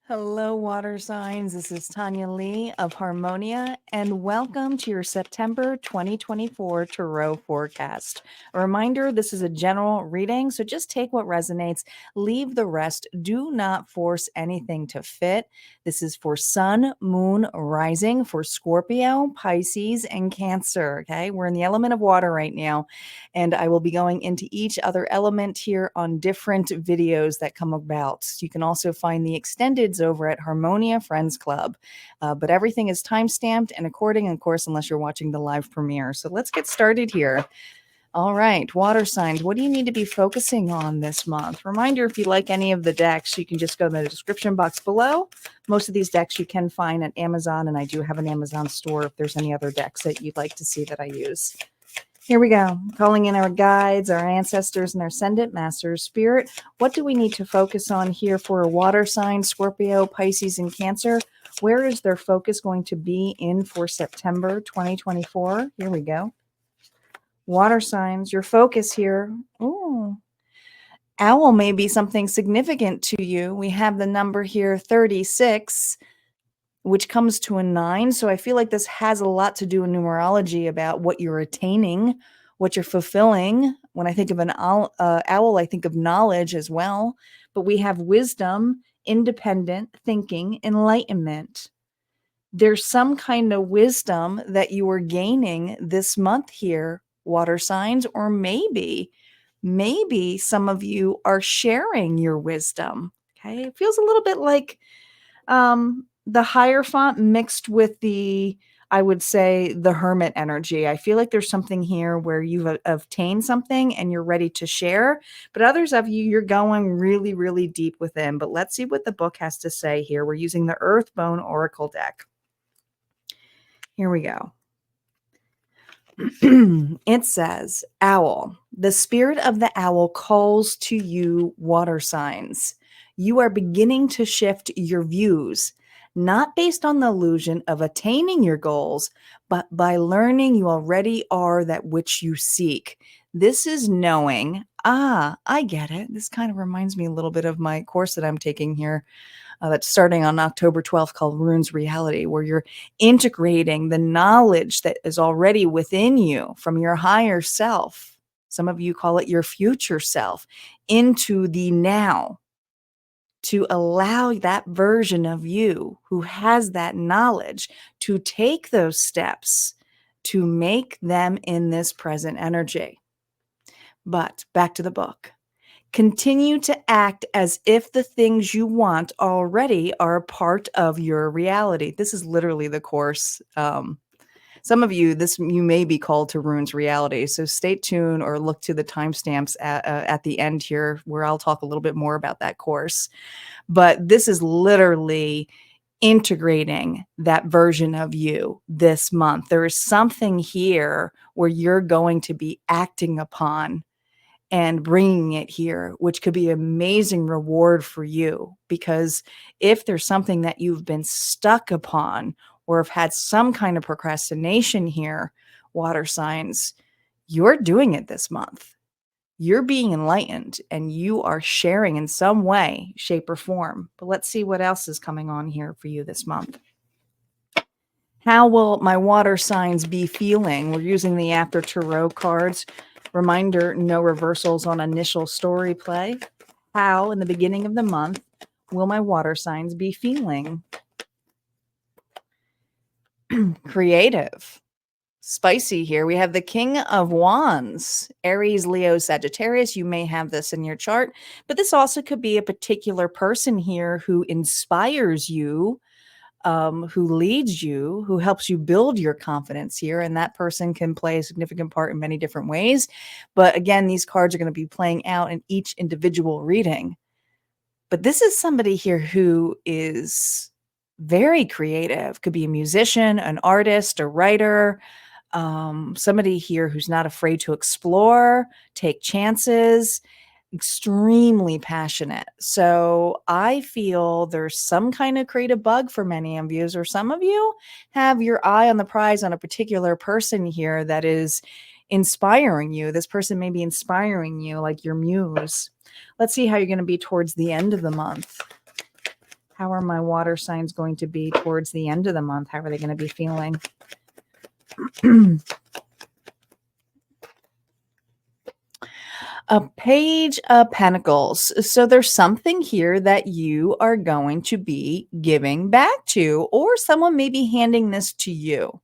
Hello, water signs. This is Tanya Lee of Harmonia, and welcome to your September 2024 Tarot forecast. A reminder, this is a general reading, so just take what resonates, leave the rest. Do not force anything to fit. This is for Sun, Moon, Rising, for Scorpio, Pisces, and Cancer, okay? We're in the element of water right now, and I will be going into each other element here on different videos that come about. You can also find the extendeds over at Harmonia Friends Club, but everything is time-stamped and according, of course, unless you're watching the live premiere. So let's get started here. All right, water signs, what do you need to be focusing on this month? Reminder, if you like any of the decks, you can just go to the description box below. Most of these decks you can find at Amazon, and I do have an Amazon store if there's any other decks that you'd like to see that I use. Here we go. Calling in our guides, our ancestors, and our ascendant masters. Spirit, what do we need to focus on here for a water sign, Scorpio, Pisces, and Cancer? Where is their focus going to be in for September 2024? Here we go. Water signs, your focus here. Ooh. Owl may be something significant to you. We have the number here, 36. Which comes to a 9. So I feel like this has a lot to do in numerology about what you're attaining, what you're fulfilling. When I think of an owl, I think of knowledge as well. But we have wisdom, independent thinking, enlightenment. There's some kind of wisdom that you are gaining this month here, water signs, or maybe some of you are sharing your wisdom. Okay, it feels a little bit like the Hierophant mixed with the, I would say, the Hermit energy. I feel like there's something here where you've obtained something and you're ready to share, but others of you, you're going really, really deep within. But let's see what the book has to say here. We're using the Earthbone Oracle deck. Here we go. It says, Owl. The spirit of the owl calls to you, water signs. You are beginning to shift your views, not based on the illusion of attaining your goals, but by learning you already are that which you seek. This is knowing, I get it. This kind of reminds me a little bit of my course that I'm taking here that's starting on October 12th called Runes Reality, where you're integrating the knowledge that is already within you from your higher self. Some of you call it your future self, into the now, to allow that version of you who has that knowledge to take those steps to make them in this present energy. But back to the book. Continue to act as if the things you want already are a part of your reality. This is literally the course. Some of you, you may be called to Runes Reality. So stay tuned or look to the timestamps at the end here where I'll talk a little bit more about that course. But this is literally integrating that version of you this month. There is something here where you're going to be acting upon and bringing it here, which could be an amazing reward for you. Because if there's something that you've been stuck upon or have had some kind of procrastination here, water signs, you're doing it this month. You're being enlightened and you are sharing in some way, shape, or form. But let's see what else is coming on here for you this month. How will my water signs be feeling? We're using the After Tarot cards. Reminder, no reversals on initial story play. How, in the beginning of the month, will my water signs be feeling? Creative. Spicy here. We have the King of Wands, Aries, Leo, Sagittarius. You may have this in your chart, but this also could be a particular person here who inspires you, who leads you, who helps you build your confidence here. And that person can play a significant part in many different ways. But again, these cards are going to be playing out in each individual reading. But this is somebody here who is very creative, could be a musician, an artist, a writer, somebody here who's not afraid to explore, take chances, extremely passionate. So I feel there's some kind of creative bug for many of you, or some of you have your eye on the prize on a particular person here that is inspiring you. This person may be inspiring you like your muse. Let's see how you're going to be towards the end of the month. How are my water signs going to be towards the end of the month? How are they going to be feeling? A page of pentacles. So there's something here that you are going to be giving back to, or someone may be handing this to you.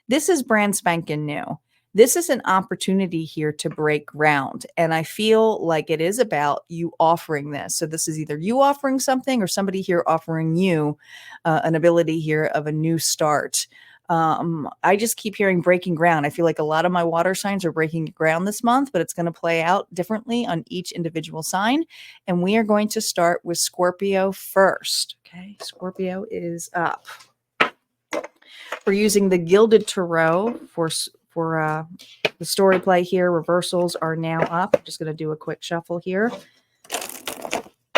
This is brand spanking new. This is an opportunity here to break ground. And I feel like it is about you offering this. So this is either you offering something or somebody here offering you an ability here of a new start. I just keep hearing breaking ground. I feel like a lot of my water signs are breaking ground this month, but it's going to play out differently on each individual sign. And we are going to start with Scorpio first. Okay, Scorpio is up. We're using the Gilded Tarot for the story play here. Reversals are now up. I'm just going to do a quick shuffle here.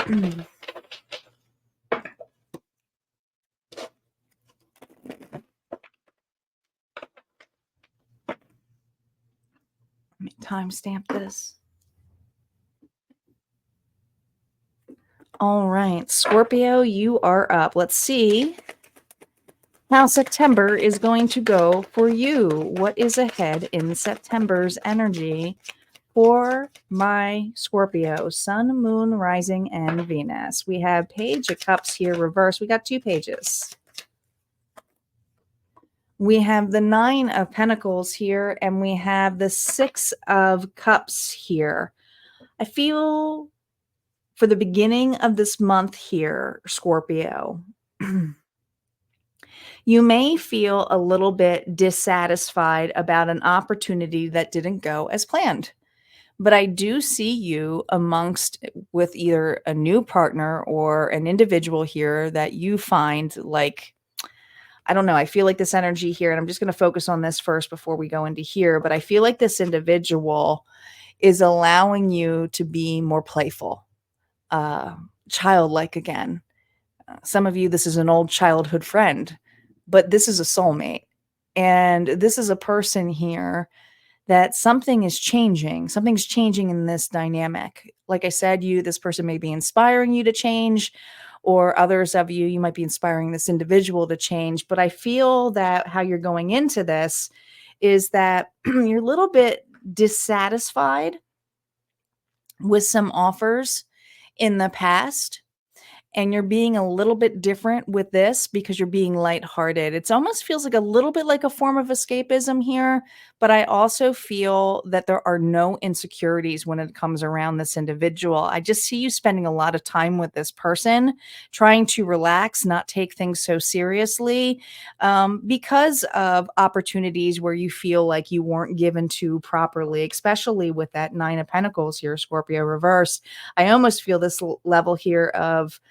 Let me timestamp this. All right, Scorpio, you are up. Let's see how September is going to go for you. What is ahead in September's energy for my Scorpio? Sun, Moon, Rising, and Venus. We have Page of Cups here reversed. We got two pages. We have the Nine of Pentacles here, and we have the Six of Cups here. I feel for the beginning of this month here, Scorpio, you may feel a little bit dissatisfied about an opportunity that didn't go as planned. But I do see you amongst with either a new partner or an individual here that you find like, I don't know. I feel like this energy here, and I'm just going to focus on this first before we go into here, but I feel like this individual is allowing you to be more playful, childlike again. Some of you, this is an old childhood friend, but this is a soulmate. And this is a person here that something is changing. Something's changing in this dynamic. Like I said, this person may be inspiring you to change, or others of you might be inspiring this individual to change. But I feel that how you're going into this is that you're a little bit dissatisfied with some offers in the past. And you're being a little bit different with this because you're being lighthearted. It almost feels like a little bit like a form of escapism here, but I also feel that there are no insecurities when it comes around this individual. I just see you spending a lot of time with this person, trying to relax, not take things so seriously, because of opportunities where you feel like you weren't given to properly, especially with that Nine of Pentacles here, Scorpio reverse. I almost feel this level here of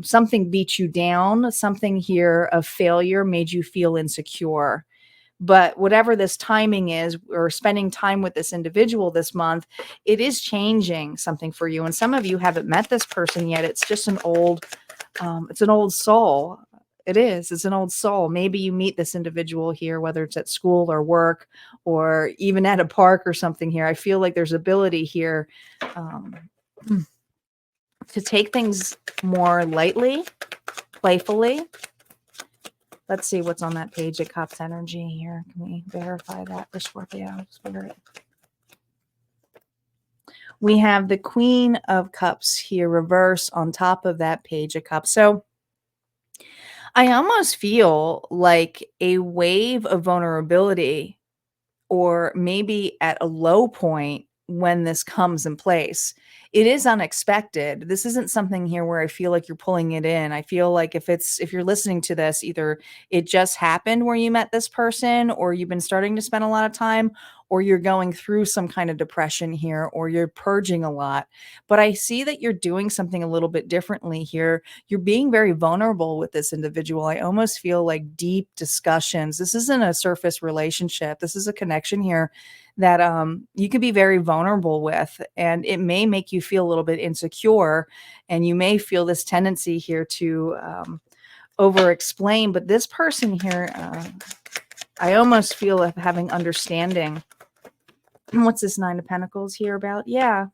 something beat you down, something here of failure made you feel insecure. But whatever this timing is, or spending time with this individual this month, it is changing something for you. And some of you haven't met this person yet. It's just an old soul. It is. It's an old soul. Maybe you meet this individual here, whether it's at school or work, or even at a park or something here. I feel like there's ability here to take things more lightly, playfully. Let's see what's on that Page of Cups energy here. Can we verify that for Scorpio Spirit? We have the Queen of Cups here reverse on top of that Page of Cups. So I almost feel like a wave of vulnerability, or maybe at a low point when this comes in place, it is unexpected. This isn't something here where I feel like you're pulling it in. I feel like if you're listening to this, either it just happened where you met this person, or you've been starting to spend a lot of time, or you're going through some kind of depression here, or you're purging a lot. But I see that you're doing something a little bit differently here. You're being very vulnerable with this individual. I almost feel like deep discussions. This isn't a surface relationship. This is a connection here that you could be very vulnerable with, and it may make you feel a little bit insecure, and you may feel this tendency here to over explain. But this person here, I almost feel of having understanding. What's this Nine of Pentacles here about? Yeah,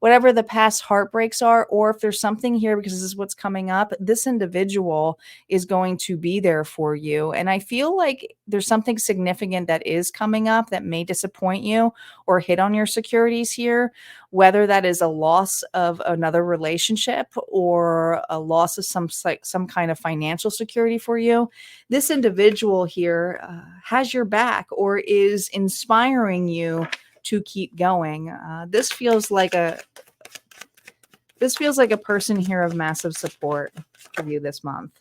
whatever the past heartbreaks are, or if there's something here, because this is what's coming up, this individual is going to be there for you. And I feel like there's something significant that is coming up that may disappoint you or hit on your securities here, whether that is a loss of another relationship or a loss of some kind of financial security for you. This individual here has your back or is inspiring you to keep going. This feels like a person here of massive support for you this month.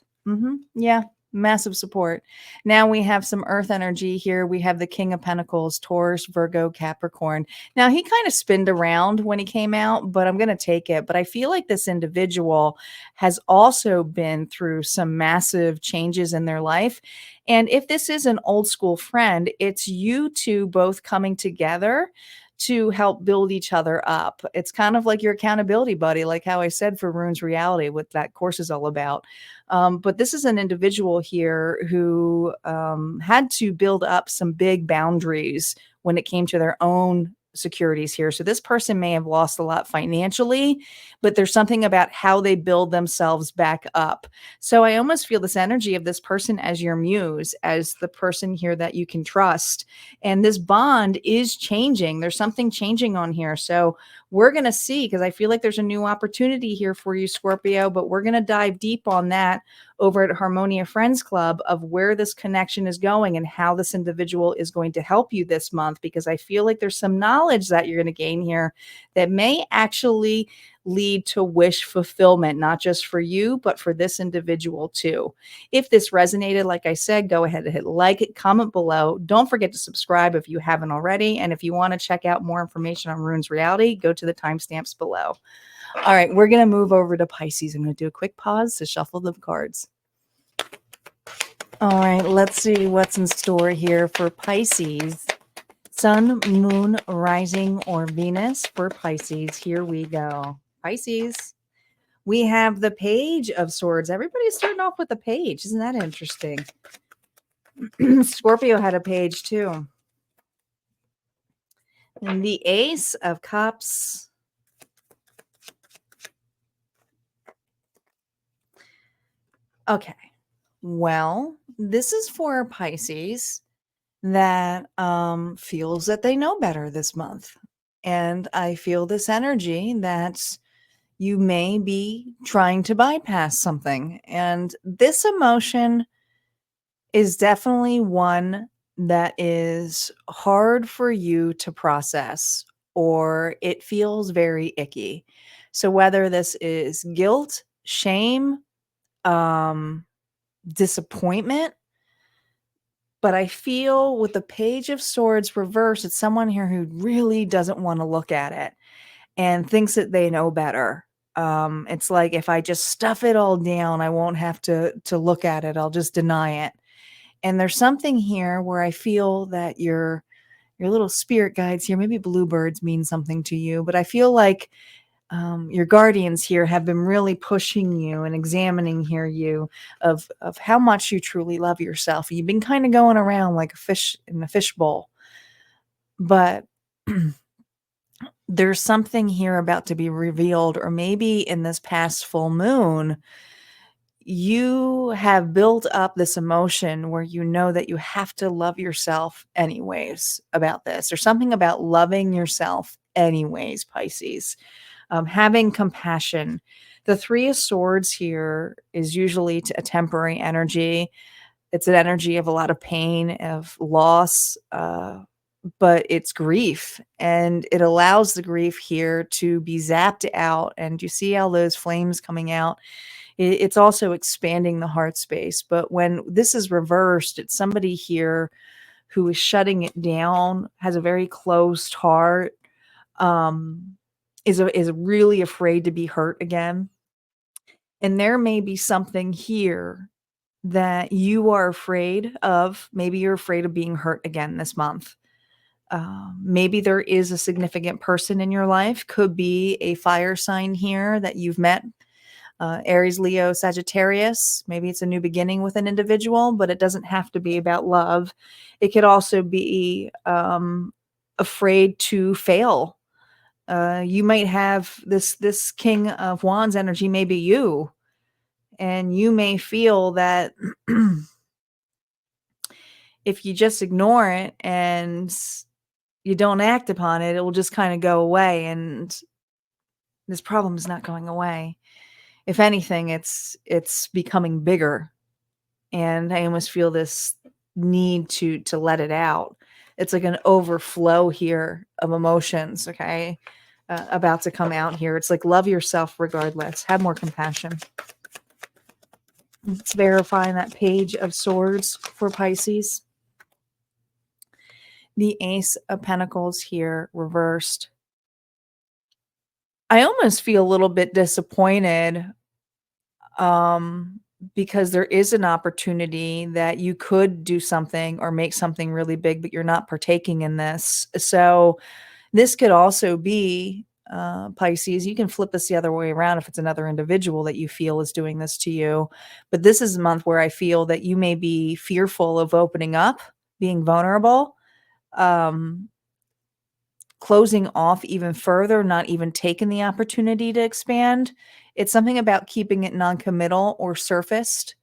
Yeah, massive support. Now we have some earth energy here. We have the King of Pentacles, Taurus, Virgo, Capricorn. Now he kind of spinned around when he came out, but I'm going to take it. But I feel like this individual has also been through some massive changes in their life. And if this is an old school friend, it's you two both coming together to help build each other up. It's kind of like your accountability buddy, like how I said for Runes Reality, what that course is all about. But this is an individual here who had to build up some big boundaries when it came to their own securities here. So this person may have lost a lot financially, but there's something about how they build themselves back up. So I almost feel this energy of this person as your muse, as the person here that you can trust. And this bond is changing. There's something changing on here. So we're going to see, because I feel like there's a new opportunity here for you, Scorpio, but we're going to dive deep on that over at Harmonia Friends Club of where this connection is going and how this individual is going to help you this month, because I feel like there's some knowledge that you're going to gain here that may actually lead to wish fulfillment, not just for you, but for this individual too. If this resonated, like I said, go ahead and hit like, comment below. Don't forget to subscribe if you haven't already. And if you want to check out more information on Runes Reality, go to the timestamps below. All right, we're going to move over to Pisces. I'm going to do a quick pause to shuffle the cards. All right, let's see what's in store here for Pisces. Sun, Moon, Rising, or Venus for Pisces. Here we go. Pisces. We have the Page of Swords. Everybody's starting off with a page. Isn't that interesting? Scorpio had a page too. And the Ace of Cups. Okay. Well, this is for Pisces that feels that they know better this month. And I feel this energy that you may be trying to bypass something. And this emotion is definitely one that is hard for you to process, or it feels very icky. So whether this is guilt, shame, disappointment, but I feel with the Page of Swords reverse, it's someone here who really doesn't want to look at it and thinks that they know better. It's like, if I just stuff it all down, I won't have to look at it. I'll just deny it. And there's something here where I feel that your little spirit guides here, maybe bluebirds mean something to you, but I feel like your guardians here have been really pushing you and examining here you of how much you truly love yourself. You've been kind of going around like a fish in a fishbowl, but there's something here about to be revealed, or maybe in this past full moon, you have built up this emotion where you know that you have to love yourself anyways about this. There's something about loving yourself anyways, Pisces. Having compassion. The Three of Swords here is usually a temporary energy. It's an energy of a lot of pain, of loss, but it's grief, and it allows the grief here to be zapped out. And you see all those flames coming out. It's also expanding the heart space. But when this is reversed, it's somebody here who is shutting it down, has a very closed heart, um, is really afraid to be hurt again. And there may be something here that you are afraid of. Maybe you're afraid of being hurt again this month. Maybe there is a significant person in your life, could be a fire sign here that you've met, Aries, Leo, Sagittarius. Maybe it's a new beginning with an individual, but it doesn't have to be about love. It could also be afraid to fail. You might have this King of Wands energy, maybe you, and you may feel that if you just ignore it and you don't act upon it, it will just kind of go away. And this problem is not going away. If anything, it's becoming bigger. And I almost feel this need to let it out. It's like an overflow here of emotions, okay? About to come out here. It's like love yourself regardless. Have more compassion. Let's verify that Page of Swords for Pisces. The Ace of Pentacles here reversed. I almost feel a little bit disappointed because there is an opportunity that you could do something or make something really big, but you're not partaking in this. So this could also be Pisces. You can flip this the other way around if it's another individual that you feel is doing this to you. But this is a month where I feel that you may be fearful of opening up, being vulnerable, closing off even further, not even taking the opportunity to expand. It's something about keeping it non-committal or surfaced.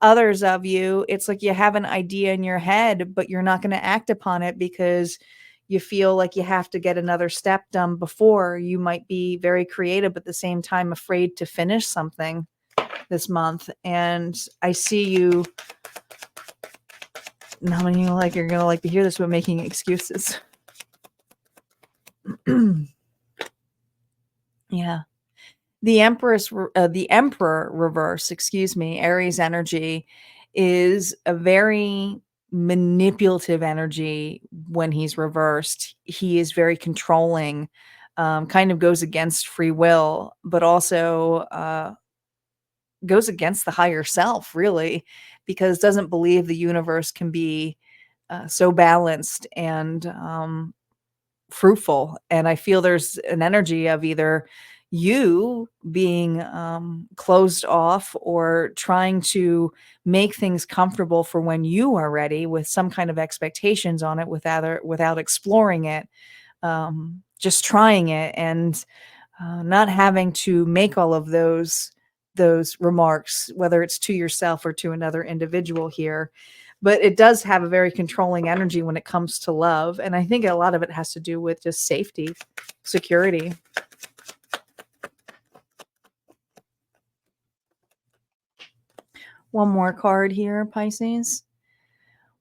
Others of you, it's like you have an idea in your head, but you're not going to act upon it because you feel like you have to get another step done before. You might be very creative, but at the same time afraid to finish something this month. And I see you, how many of you like you're going to like to hear this, but making excuses. Yeah. The Emperor reverse, excuse me, Aries energy is a very manipulative energy when he's reversed. He is very controlling, kind of goes against free will, but also goes against the higher self, really, because doesn't believe the universe can be so balanced and fruitful. And I feel there's an energy of either you being closed off or trying to make things comfortable for when you are ready with some kind of expectations on it without exploring it, just trying it and not having to make all of those remarks, whether it's to yourself or to another individual here. But it does have a very controlling energy when it comes to love. And I think a lot of it has to do with just safety, security. One more card here, Pisces.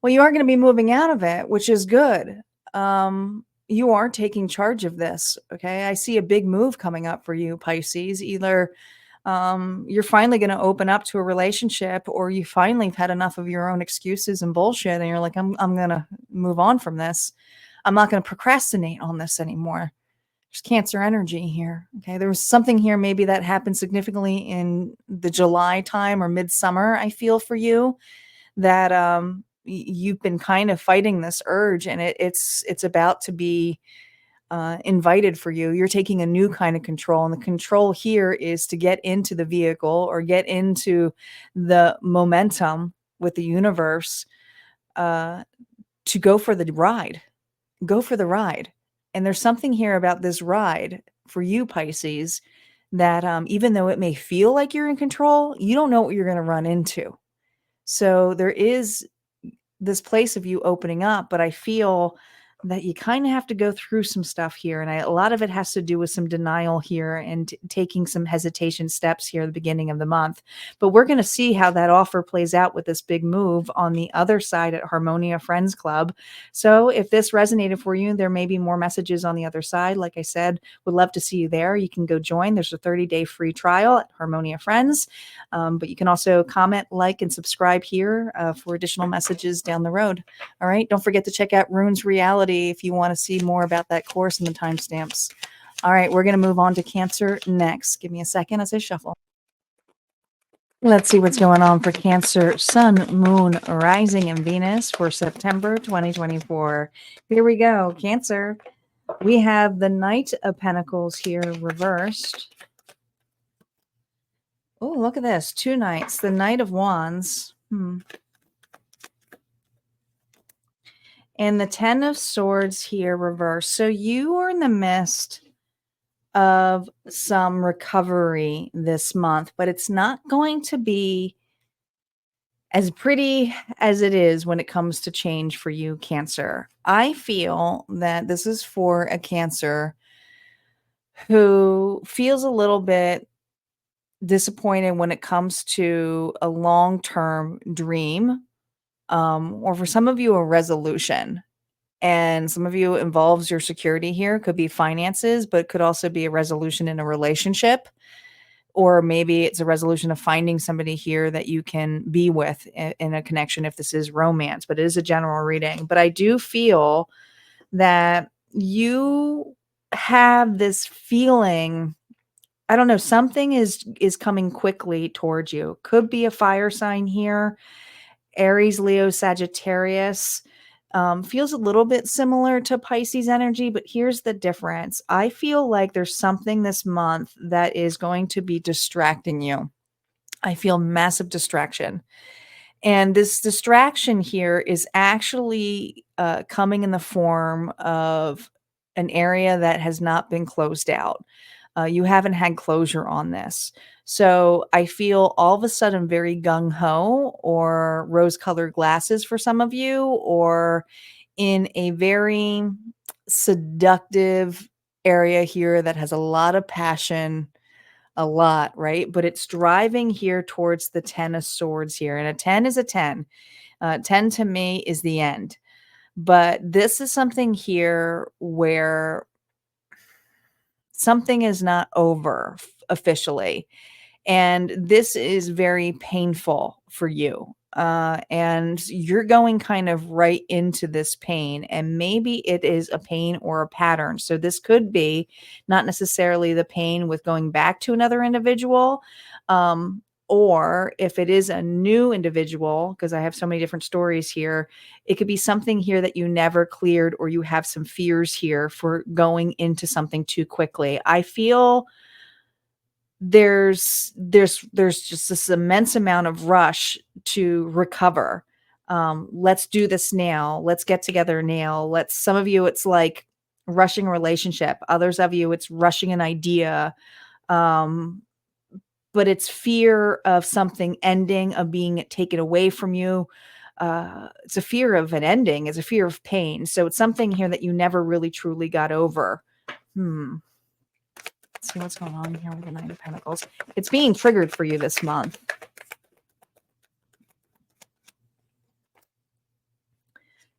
Well, you are going to be moving out of it, which is good. You are taking charge of this. Okay. I see a big move coming up for you, Pisces. Either you're finally going to open up to a relationship, or you finally have had enough of your own excuses and bullshit. And you're like, I'm going to move on from this. I'm not going to procrastinate on this anymore. There's Cancer energy here. Okay. There was something here maybe that happened significantly in the July time or midsummer, I feel, for you, that you've been kind of fighting this urge, and it's about to be invited for you. You're taking a new kind of control, and the control here is to get into the vehicle or get into the momentum with the universe, to go for the ride. Go for the ride. And there's something here about this ride for you, Pisces, that even though it may feel like you're in control, you don't know what you're going to run into. So there is this place of you opening up, but I feel that you kind of have to go through some stuff here. And a lot of it has to do with some denial here and taking some hesitation steps here at the beginning of the month. But we're going to see how that offer plays out with this big move on the other side at Harmonia Friends Club. So if this resonated for you, there may be more messages on the other side. Like I said, would love to see you there. You can go join. There's a 30-day free trial at Harmonia Friends. But you can also comment, like, and subscribe here for additional messages down the road. All right. Don't forget to check out Runes Reality if you want to see more about that course and the timestamps. All right. We're going to move on to Cancer next. Give me a second as I shuffle. Let's see what's going on for Cancer, Sun, Moon, Rising, and Venus for September 2024. Here we go. Cancer. We have the Knight of Pentacles here reversed. Oh, look at this. 2 knights. The Knight of Wands. And the 10 of Swords here reversed. So you are in the midst of some recovery this month, but it's not going to be as pretty as it is when it comes to change for you, Cancer. I feel that this is for a Cancer who feels a little bit disappointed when it comes to a long-term dream, or for some of you, a resolution. And some of you involves your security here. Could be finances, but could also be a resolution in a relationship. Or maybe it's a resolution of finding somebody here that you can be with in a connection if this is romance, but it is a general reading. But I do feel that you have this feeling, I don't know, something is coming quickly towards you. Could be a fire sign here. Aries, Leo, Sagittarius. Feels a little bit similar to Pisces energy, but here's the difference. I feel like there's something this month that is going to be distracting you. I feel massive distraction. And this distraction here is actually coming in the form of an area that has not been closed out. You haven't had closure on this. So I feel all of a sudden very gung-ho or rose-colored glasses for some of you, or in a very seductive area here that has a lot of passion, a lot, right? But it's driving here towards the 10 of Swords here. And a 10 is a 10. 10 to me is the end. But this is something here where something is not over officially. And this is very painful for you. And you're going kind of right into this pain. And maybe it is a pain or a pattern. So this could be not necessarily the pain with going back to another individual. Or if it is a new individual, because I have so many different stories here, it could be something here that you never cleared, or you have some fears here for going into something too quickly. I feel there's just this immense amount of rush to recover. Let's do this now. Let's get together now. Some of you, it's like rushing a relationship. Others of you, it's rushing an idea. But it's fear of something ending, of being taken away from you. It's a fear of an ending. It's a fear of pain. So it's something here that you never really truly got over. Let's see what's going on here with the Nine of Pentacles. It's being triggered for you this month.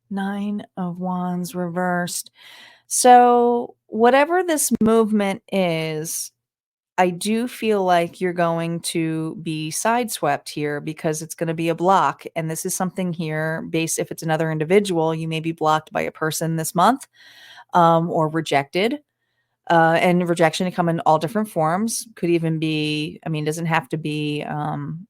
Nine of Wands reversed. So whatever this movement is, I do feel like you're going to be sideswept here because it's going to be a block. And this is something here based, if it's another individual, you may be blocked by a person this month, or rejected. And rejection can come in all different forms. Could even be, I mean, doesn't have to be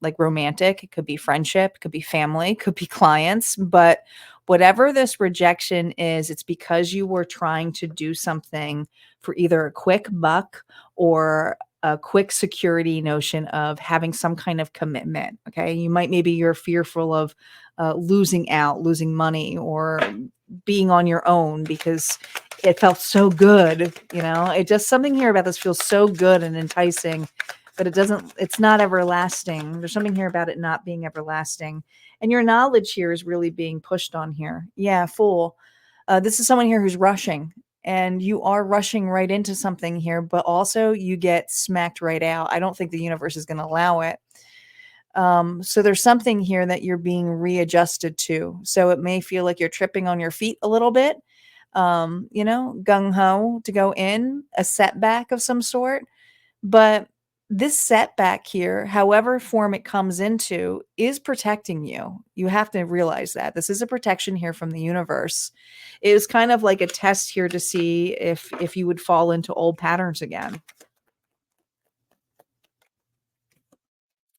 like romantic. It could be friendship, it could be family, could be clients. But whatever this rejection is, it's because you were trying to do something for either a quick buck or a quick security notion of having some kind of commitment. Okay. Maybe you're fearful of losing out, losing money, or being on your own because it felt so good. It just, something here about this feels so good and enticing, but it's not everlasting. There's something here about it not being everlasting. And your knowledge here is really being pushed on here. Yeah, Fool. This is someone here who's rushing, and you are rushing right into something here, but also you get smacked right out. I don't think the universe is going to allow it. So there's something here that you're being readjusted to. So it may feel like you're tripping on your feet a little bit, gung ho to go in, a setback of some sort. But this setback here, however form it comes into, is protecting you. You have to realize that this is a protection here from the universe. It was kind of like a test here to see if you would fall into old patterns again.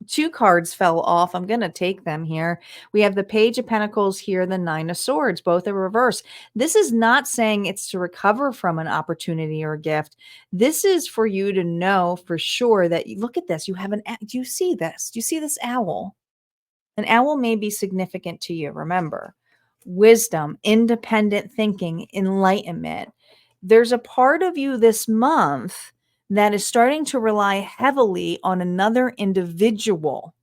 Two cards fell off. I'm going to take them here. We have the Page of Pentacles here, the Nine of Swords, both in reverse. This is not saying it's to recover from an opportunity or a gift. This is for you to know for sure that look at this. You have do you see this? Do you see this owl? An owl may be significant to you. Remember, wisdom, independent thinking, enlightenment. There's a part of you this month that is starting to rely heavily on another individual,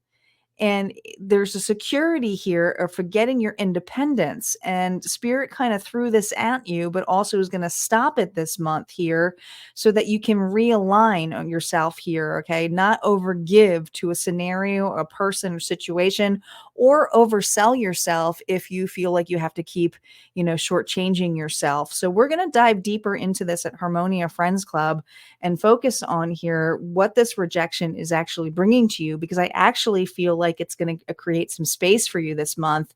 and there's a security here of forgetting your independence, and spirit kind of threw this at you, but also is going to stop it this month here so that you can realign on yourself here. Okay. Not overgive to a scenario, a person or situation, or oversell yourself if you feel like you have to keep, shortchanging yourself. So we're going to dive deeper into this at Harmonia Friends Club and focus on here what this rejection is actually bringing to you, because I actually feel like it's going to create some space for you this month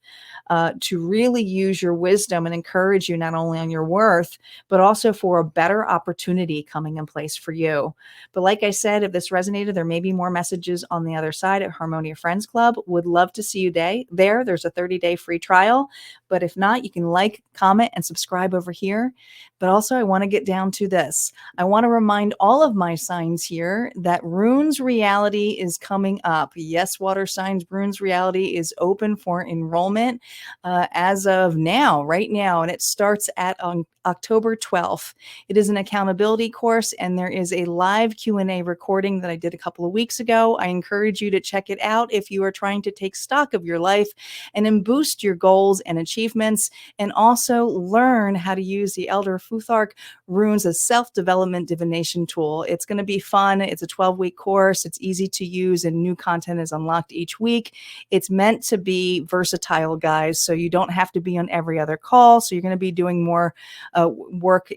to really use your wisdom and encourage you not only on your worth, but also for a better opportunity coming in place for you. But like I said, if this resonated, there may be more messages on the other side at Harmonia Friends Club. Would love to see you there. There's a 30-day free trial. But if not, you can like, comment, and subscribe over here. But also, I want to get down to this. I want to remind all of my signs here that Runes Reality is coming up. Yes, water signs, Runes Reality is open for enrollment as of now, right now, and it starts on October 12th. It is an accountability course, and there is a live Q&A recording that I did a couple of weeks ago. I encourage you to check it out if you are trying to take stock of your life and then boost your goals and achievements, and also learn how to use the Elder Futhark runes as self-development divination tool. It's going to be fun. It's a 12-week course. It's easy to use, and new content is unlocked each week. It's meant to be versatile, guys, so you don't have to be on every other call. So you're going to be doing more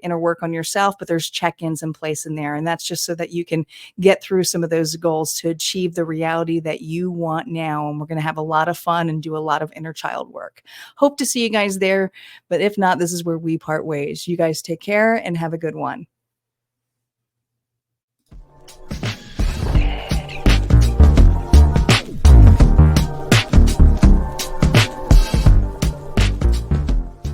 inner work on yourself, but there's check-ins in place in there. And that's just so that you can get through some of those goals to achieve the reality that you want now. And we're going to have a lot of fun and do a lot of inner child work. Hope to see you guys there. But if not, this is where we part ways. You guys take care and have a good one.